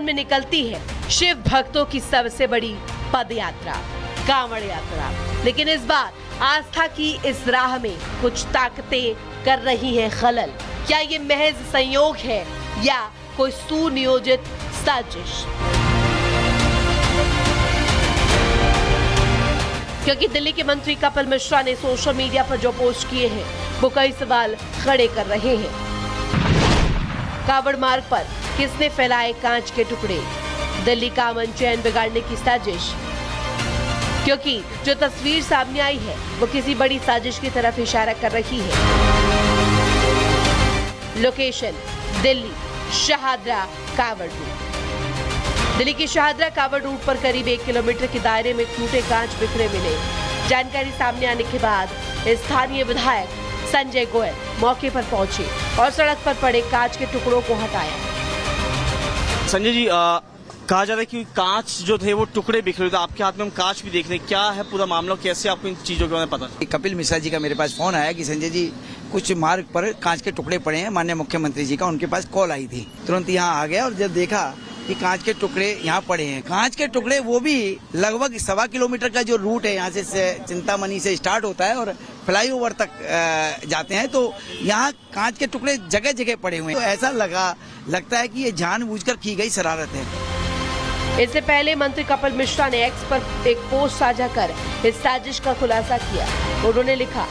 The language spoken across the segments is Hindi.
मन में निकलती है शिव भक्तों की सबसे बड़ी पद यात्रा, कांवड़ यात्रा। लेकिन इस बार आस्था की इस राह में कुछ ताकतें कर रही हैं खलल। क्या ये महज संयोग है या कोई सुनियोजित साजिश? क्योंकि दिल्ली के मंत्री कपिल मिश्रा ने सोशल मीडिया पर जो पोस्ट किए हैं वो कई सवाल खड़े कर रहे हैं। कांवड़ मार्ग पर किसने फैलाए कांच के टुकड़े? दिल्ली का अमन चैन बिगाड़ने की साजिश? क्योंकि जो तस्वीर सामने आई है वो किसी बड़ी साजिश की तरफ इशारा कर रही है। Location Delhi Shahdara Kanwar route. दिल्ली की शाहदरा कांवड़ रूट पर करीब 1 किलोमीटर के दायरे में टूटे कांच बिखरे मिले। जानकारी सामने आने के बाद स्थानीय विधायक संजय गोयल मौके पर पहुंचे और सड़क पर पड़े कांच के टुकड़ों को हटाया। संजय जी, कहा जा रहा है कि कांच जो थे वो टुकड़े बिखरे थे, आपके हाथ में हम कांच भी देख रहे हैं, क्या है पूरा मामला, कैसे आपको इन चीजों के बारे में पता? कपिल मिश्रा जी का मेरे पास फोन आया कि संजय जी कुछ मार्ग पर कांच के टुकड़े पड़े हैं, माननीय मुख्यमंत्री जी का उनके पास कॉल आई थी। तुरंत यहाँ आ गया और जब देखा कि कांच के टुकड़े यहाँ पड़े हैं, कांच के टुकड़े वो भी लगभग 1.25 किलोमीटर का जो रूट है यहाँ से चिंतामणि से स्टार्ट होता है और फ्लाईओवर तक जाते हैं, तो यहाँ कांच के टुकड़े जगह जगह पड़े हुए हैं। तो ऐसा लगता है कि ये जानबूझकर की गई शरारत है। इससे पहले मंत्री कपिल मिश्रा ने एक्स पर एक पोस्ट साझा कर इस साजिश का खुलासा किया। उन्होंने लिखा,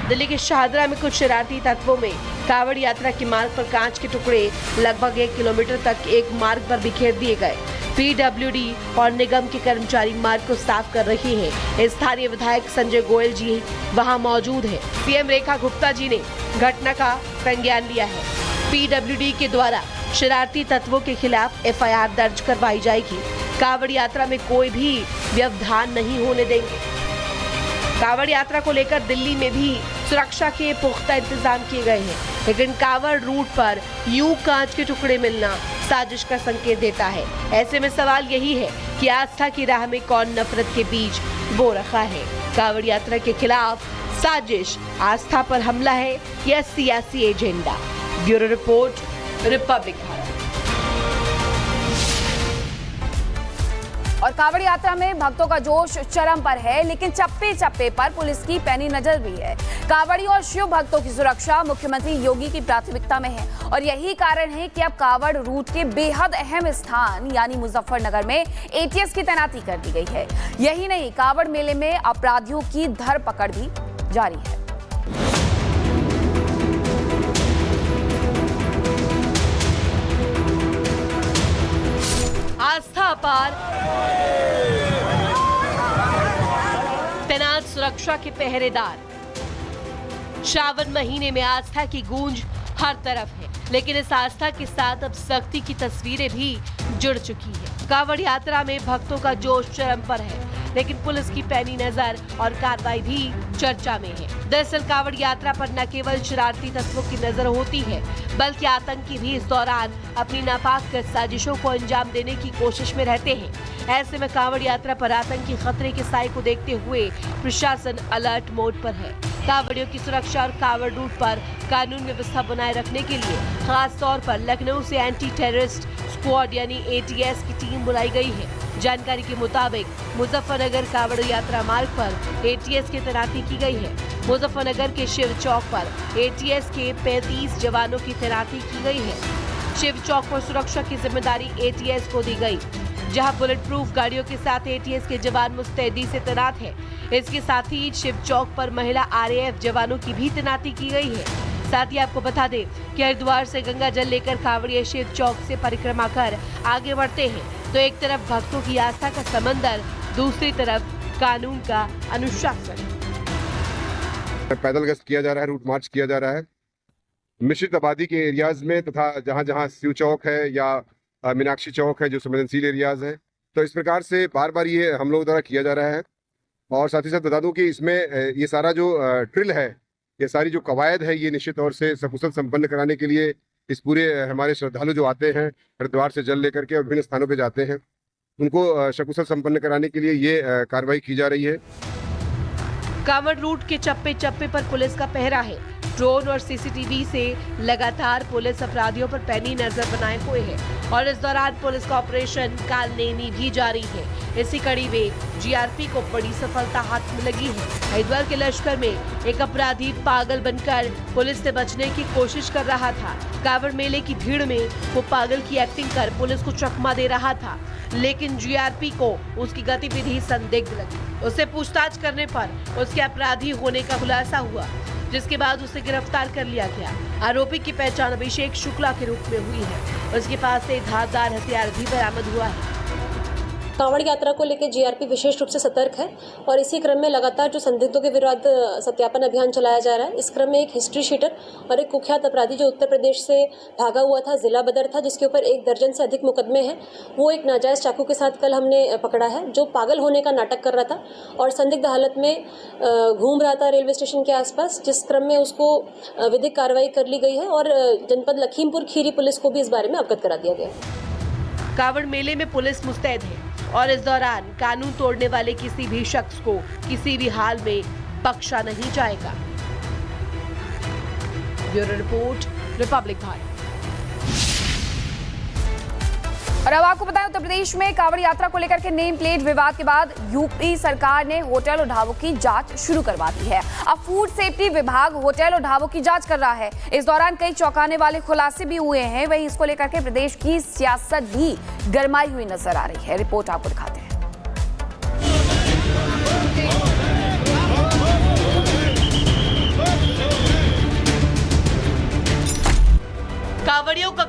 दिल्ली के शाहदरा में कुछ शरारती तत्वों में कांवड़ यात्रा के मार्ग पर कांच के टुकड़े लगभग 1 किलोमीटर तक एक मार्ग पर बिखेर दिए गए। पीडब्ल्यूडी और निगम के कर्मचारी मार्ग को साफ कर रहे हैं। स्थानीय विधायक संजय गोयल जी वहां मौजूद है। सीएम रेखा गुप्ता जी ने घटना का संज्ञान लिया है। पीडब्ल्यूडी के द्वारा शरारती तत्वों के खिलाफ एफआईआर दर्ज करवाई जाएगी। कांवड़ यात्रा में कोई भी व्यवधान नहीं होने देंगे। कांवड़ यात्रा को लेकर दिल्ली में भी सुरक्षा के पुख्ता इंतजाम किए गए हैं, लेकिन कांवड़ रूट पर यूं कांच के टुकड़े मिलना साजिश का संकेत देता है। ऐसे में सवाल यही है कि आस्था की राह में कौन नफरत के बीज बो रखा है? कांवड़ यात्रा के खिलाफ साजिश, आस्था पर हमला है या सियासी agenda? Bureau report, Republic Bharat. और कांवड़ यात्रा में भक्तों का जोश चरम पर है, लेकिन चप्पे चप्पे पर पुलिस की पैनी नजर भी है। कांवड़ी और शिव भक्तों की सुरक्षा मुख्यमंत्री योगी की प्राथमिकता में है और यही कारण है कि अब कांवड़ रूट के बेहद अहम स्थान यानी मुजफ्फरनगर में एटीएस की तैनाती कर दी गई है। यही नहीं, कांवड़ मेले में अपराधियों की धरपकड़ भी जारी है। आस्था पर तैनात सुरक्षा के पहरेदार। श्रावण महीने में आस्था की गूंज हर तरफ है, लेकिन इस आस्था के साथ अब सख्ती की तस्वीरें भी जुड़ चुकी है। कांवड़ यात्रा में भक्तों का जोश चरम पर है, लेकिन पुलिस की पैनी नजर और कार्रवाई भी चर्चा में है। दरअसल कांवड़ यात्रा पर न केवल शरारती तत्वों की नजर होती है, बल्कि आतंकी भी इस दौरान अपनी नापाक साजिशों को अंजाम देने की कोशिश में रहते हैं। ऐसे में कांवड़ यात्रा पर आतंकी खतरे के साए को देखते हुए प्रशासन अलर्ट मोड पर है। कांवड़ियों की सुरक्षा और कांवड़ रूट पर कानून व्यवस्था बनाए रखने के लिए खास तौर पर लखनऊ से एंटी टेररिस्ट स्क्वाड यानी एटीएस की टीम बुलाई गई है। जानकारी के मुताबिक मुजफ्फरनगर कांवड़ यात्रा मार्ग पर एटीएस की तैनाती की गई है। मुजफ्फरनगर के शिव चौक पर एटीएस के 35 जवानों की तैनाती की गई है। शिव चौक पर सुरक्षा की जिम्मेदारी एटीएस को दी गई, जहां बुलेट प्रूफ गाड़ियों के साथ एटीएस के जवान मुस्तैदी से तैनात है। इसके साथ ही शिव चौक पर महिला आरएएफ जवानों की भी तैनाती की गई है। साथ ही आपको बता दें कि हरिद्वार से गंगा जल लेकर कांवड़िए शिव चौक से परिक्रमा कर आगे बढ़ते हैं, तो एक तरफ भक्तों की आस्था का समंदर, दूसरी तरफ कानून का अनुशासन। पैदल गश्त किया जा रहा है, रूट मार्च किया जा रहा है मिश्रित आबादी के एरियाज में, तथा जहां जहां शिव चौक है या मीनाक्षी चौक है जो संवेदनशील एरियाज है, तो इस प्रकार से बार बार ये हम लोगों द्वारा किया जा रहा है। और साथ ही साथ बता दूं कि इसमें ये सारा जो ट्रिल है, ये सारी जो कवायद है, ये निश्चित तौर से सकुशल संपन्न कराने के लिए इस पूरे हमारे श्रद्धालु जो आते हैं हरिद्वार से जल लेकर के और विभिन्न स्थानों पे जाते हैं, उनको सकुशल संपन्न कराने के लिए ये कार्रवाई की जा रही है। कांवड़ रूट के चप्पे चप्पे पर पुलिस का पहरा है। ड्रोन और सीसीटीवी से लगातार पुलिस अपराधियों पर पैनी नजर बनाए हुए है और इस दौरान पुलिस का ऑपरेशन कालनेनी भी जारी है। इसी कड़ी में जीआरपी को बड़ी सफलता हाथ में लगी है। हरिद्वार के लश्कर में एक अपराधी पागल बनकर पुलिस से बचने की कोशिश कर रहा था। कांवड़ मेले की भीड़ में वो पागल की एक्टिंग कर पुलिस को चकमा दे रहा था, लेकिन जीआरपी को उसकी गतिविधि संदिग्ध लगी। उससे पूछताछ करने पर उसके अपराधी होने का खुलासा हुआ, जिसके बाद उसे गिरफ्तार कर लिया गया। आरोपी की पहचान अभिषेक शुक्ला के रूप में हुई है। उसके पास से धारदार हथियार भी बरामद हुआ है। कांवड़ यात्रा को लेकर जीआरपी विशेष रूप से सतर्क है और इसी क्रम में लगातार जो संदिग्धों के विरुद्ध सत्यापन अभियान चलाया जा रहा है। इस क्रम में एक हिस्ट्री शीटर और एक कुख्यात अपराधी जो उत्तर प्रदेश से भागा हुआ था, जिला बदर था, जिसके ऊपर 1 दर्जन से अधिक मुकदमे हैं, वो एक नाजायज चाकू के साथ कल हमने पकड़ा है, जो पागल होने का नाटक कर रहा था और संदिग्ध हालत में घूम रहा था रेलवे स्टेशन के आसपास, जिस क्रम में उसको विधिक कार्रवाई कर ली गई है और जनपद लखीमपुर खीरी पुलिस को भी इस बारे में अवगत करा दिया गया है। कांवड़ मेले में पुलिस मुस्तैद है और इस दौरान कानून तोड़ने वाले किसी भी शख्स को किसी भी हाल में बख्शा नहीं जाएगा। Bureau report, Republic Bharat. और अब आपको बताएं, उत्तर प्रदेश में कांवड़ यात्रा को लेकर के नेम प्लेट विवाद के बाद यूपी सरकार ने होटल और ढाबों की जांच शुरू करवा दी है। अब फूड सेफ्टी विभाग होटल और ढाबों की जांच कर रहा है। इस दौरान कई चौंकाने वाले खुलासे भी हुए हैं। वहीं इसको लेकर के प्रदेश की सियासत भी गरमाई हुई नजर आ रही है। रिपोर्ट आपको दिखाते हैं। कांवड़ियों का